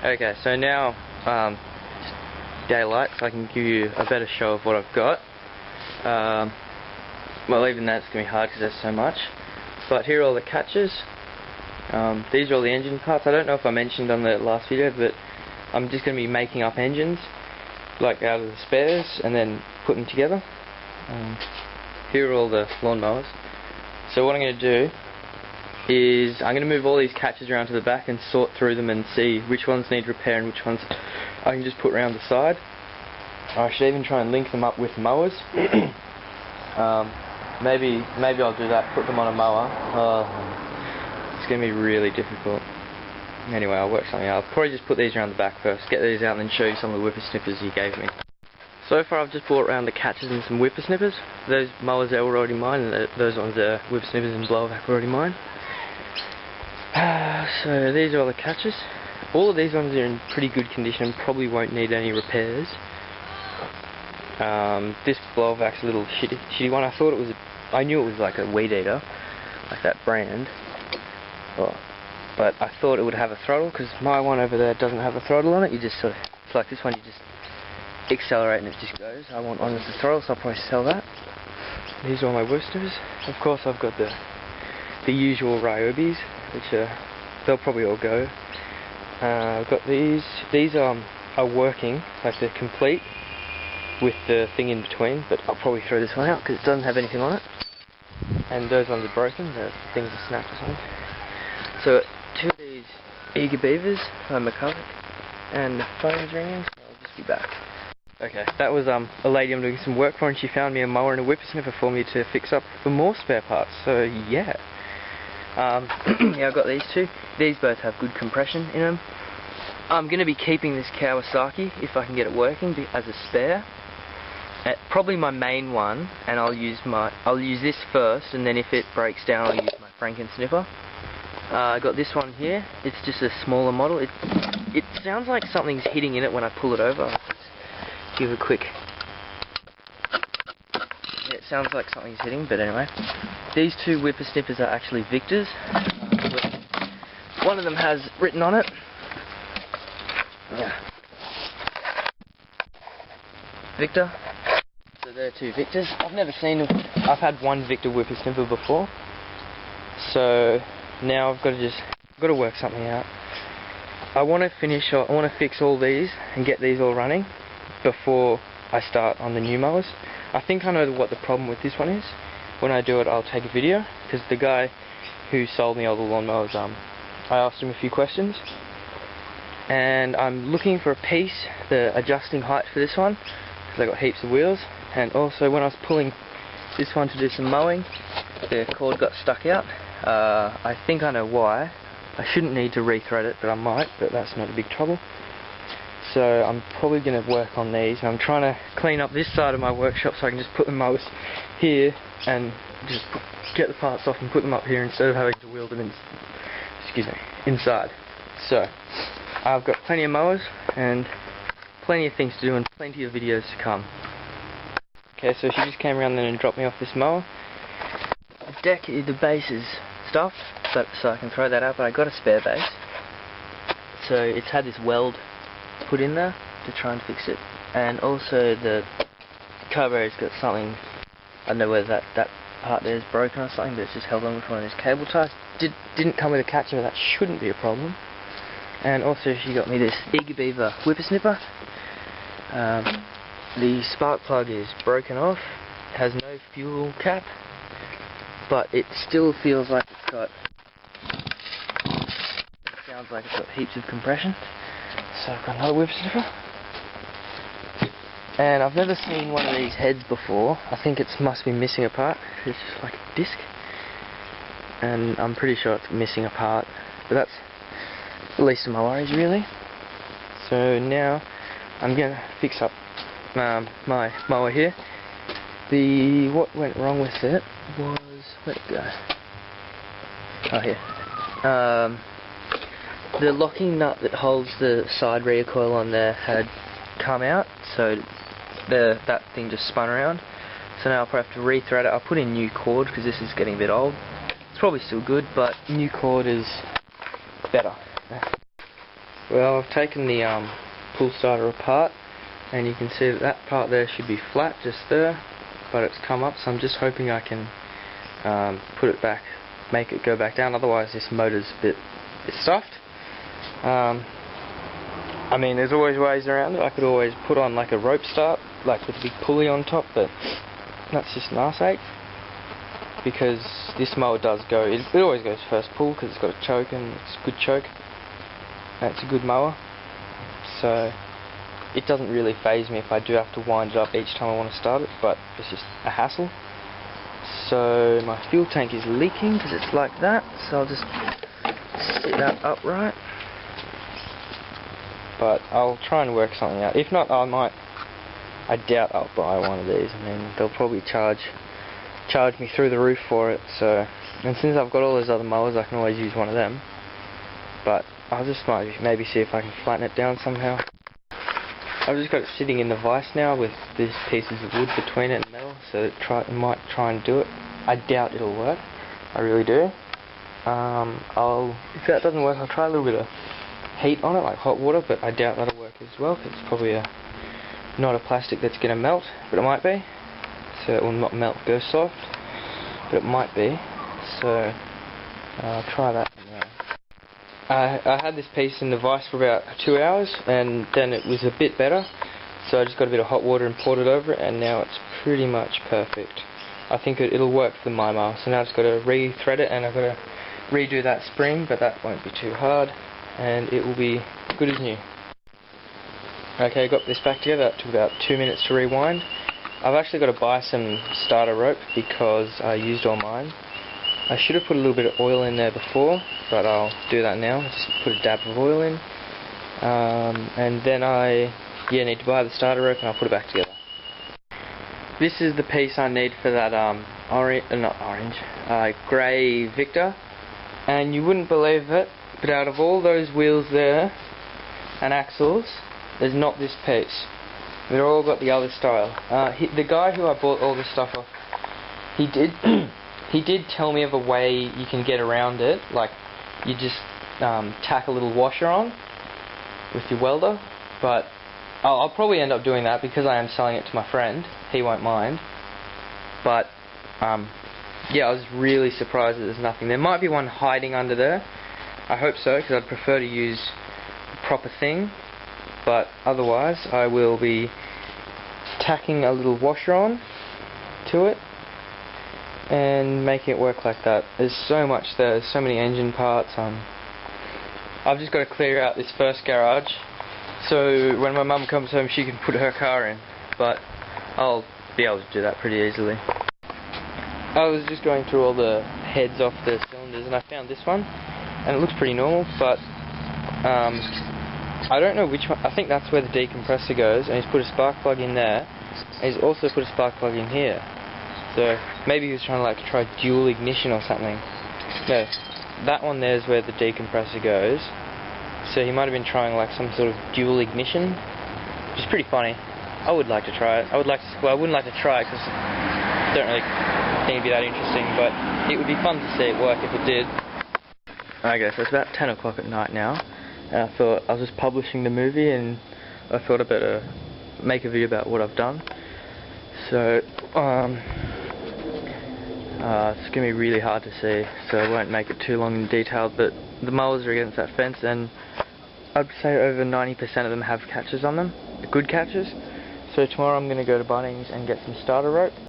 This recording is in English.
Okay, so now daylight, so I can give you a better show of what I've got. Well, even that's going to be hard because there's so much. But here are all the catches. These are all the engine parts. I don't know if I mentioned on the last video, but I'm just going to be making up engines, like out of the spares, and then putting them together. Here are all the lawnmowers. So what I'm going to do is I'm going to move all these catches around to the back and sort through them and see which ones need repair and which ones I can just put around the side. I should even try and link them up with mowers. Maybe I'll do that, put them on a mower. It's going to be really difficult. Anyway, I'll work something out. I'll probably just put these around the back first, get these out and then show you some of the whippersnippers you gave me. So far I've just brought around the catches and some whippersnippers. Those mowers are already mine, and those ones are whippersnippers and blower-vac are already mine. So these are all the catches. All of these ones are in pretty good condition, probably won't need any repairs. This blower-vac's a little shitty one. I knew it was like a weed eater, like that brand. But I thought it would have a throttle, because my one over there doesn't have a throttle on it. You just sort of, it's like this one, you just accelerate and it just goes. I want one with the throttle, so I'll probably sell that. These are all my Worcesters. Of course I've got the usual Ryobis, which they'll probably all go. I've got these are working, like they're complete with the thing in between, but I'll probably throw this one out because it doesn't have anything on it. And those ones are broken, the things are snapped or something. So two of these Eager Beavers by McCulloch, and the phone's ringing, so I'll just be back. Okay, that was a lady I'm doing some work for, and she found me a mower and a whippersnipper for me to fix up for more spare parts, so yeah. Yeah, I've got these two. These both have good compression in them. I'm going to be keeping this Kawasaki if I can get it working as a spare. Probably my main one, and I'll use this first, and then if it breaks down I'll use my Franken snipper. I got this one here. It's just a smaller model. It sounds like something's hitting in it when I pull it over. Let's give it a quick. Yeah, it sounds like something's hitting, but anyway. These two whippersnippers are actually Victor's. One of them has written on it. Yeah. Victor. So they're two Victors. I've never seen them. I've had one Victor whippersnipper before. So now I've got to work something out. I want to fix all these and get these all running before I start on the new mowers. I think I know what the problem with this one is. When I do it, I'll take a video, because the guy who sold me all the lawnmowers, I asked him a few questions, and I'm looking for a piece, the adjusting height for this one, because I got heaps of wheels. And also when I was pulling this one to do some mowing, the cord got stuck out. I think I know why. I shouldn't need to rethread it, but I might, but that's not a big trouble. So I'm probably going to work on these, and I'm trying to clean up this side of my workshop so I can just put the mowers here and just get the parts off and put them up here instead of having to wheel them inside. So I've got plenty of mowers and plenty of things to do and plenty of videos to come. Okay, so she just came around then and dropped me off this mower. The base is stuffed, so I can throw that out, but I got a spare base. So it's had this weld put in there to try and fix it, and also the carburetor's got something, I don't know whether that part there is broken or something, but it's just held on with one of these cable ties. Didn't come with a catcher, but that shouldn't be a problem. And also she got me this Eager Beaver whippersnipper. The spark plug is broken off, it has no fuel cap, but it still feels like it's got, sounds like it's got heaps of compression. So I've got another whippersnipper. And I've never seen one of these heads before. I think it must be missing a part. It's just like a disc. And I'm pretty sure it's missing a part. But that's the least of my worries, really. So now I'm going to fix up my mower here. What went wrong with it was, where'd it go? Oh, here. The locking nut that holds the side rear coil on there had come out, so that thing just spun around. So now I'll probably have to rethread it. I'll put in new cord because this is getting a bit old. It's probably still good, but new cord is better. Well, I've taken the pull starter apart, and you can see that that part there should be flat just there, but it's come up, so I'm just hoping I can put it back, make it go back down, otherwise this motor's a bit stuffed. I mean, there's always ways around it. I could always put on like a rope start, like with a big pulley on top, but that's just an arse ache, because this mower does go, it always goes first pull because it's got a choke, and it's a good choke, and it's a good mower, so it doesn't really faze me if I do have to wind it up each time I want to start it, but it's just a hassle. So my fuel tank is leaking because it's like that, so I'll just sit that upright. But I'll try and work something out. If not, I doubt I'll buy one of these. I mean, they'll probably charge me through the roof for it. So, and since I've got all those other mowers, I can always use one of them. But I'll just maybe see if I can flatten it down somehow. I've just got it sitting in the vise now with these pieces of wood between it and metal, so it might try and do it. I doubt it'll work. I really do. If that doesn't work, I'll try a little bit of heat on it, like hot water, but I doubt that'll work as well, because it's probably not a plastic that's going to melt, but it might be. So it will not melt, go soft, but it might be. So I'll try that. I had this piece in the vise for about 2 hours, and then it was a bit better, so I just got a bit of hot water and poured it over it, and now it's pretty much perfect. I think it'll work for my mower, so now I've just got to re-thread it, and I've got to redo that spring, but that won't be too hard, and it will be good as new. Okay, got this back together. That took about 2 minutes to rewind. I've actually got to buy some starter rope because I used all mine. I should have put a little bit of oil in there before, but I'll do that now. Just put a dab of oil in, and then I need to buy the starter rope, and I'll put it back together. This is the piece I need for that grey Victor, and you wouldn't believe it, but out of all those wheels there and axles, there's not this piece. They've all got the other style. The guy who I bought all this stuff off, he did he did tell me of a way you can get around it, like you just tack a little washer on with your welder, but I'll probably end up doing that because I am selling it to my friend. He won't mind. But yeah, I was really surprised that there's nothing. There might be one hiding under there. I hope so, because I'd prefer to use the proper thing. But otherwise, I will be tacking a little washer on to it and making it work like that. There's so much there. There's so many engine parts. I've just got to clear out this first garage, so when my mum comes home she can put her car in, but I'll be able to do that pretty easily. I was just going through all the heads off the cylinders, and I found this one, and it looks pretty normal, but I don't know which one. I think that's where the decompressor goes, and he's put a spark plug in there, and he's also put a spark plug in here. So maybe he was trying to try dual ignition or something. No, that one there is where the decompressor goes. So he might have been trying some sort of dual ignition, which is pretty funny. I would like to try it. I wouldn't like to try it because I don't really think it'd be that interesting, but it would be fun to see it work if it did. Okay, so it's about 10 o'clock at night now, and I thought I was just publishing the movie, and I thought I'd better make a video about what I've done. So it's going to be really hard to see, so I won't make it too long and detailed, but the mowers are against that fence, and I'd say over 90% of them have catches on them, good catches. So tomorrow I'm going to go to Bunnings and get some starter rope.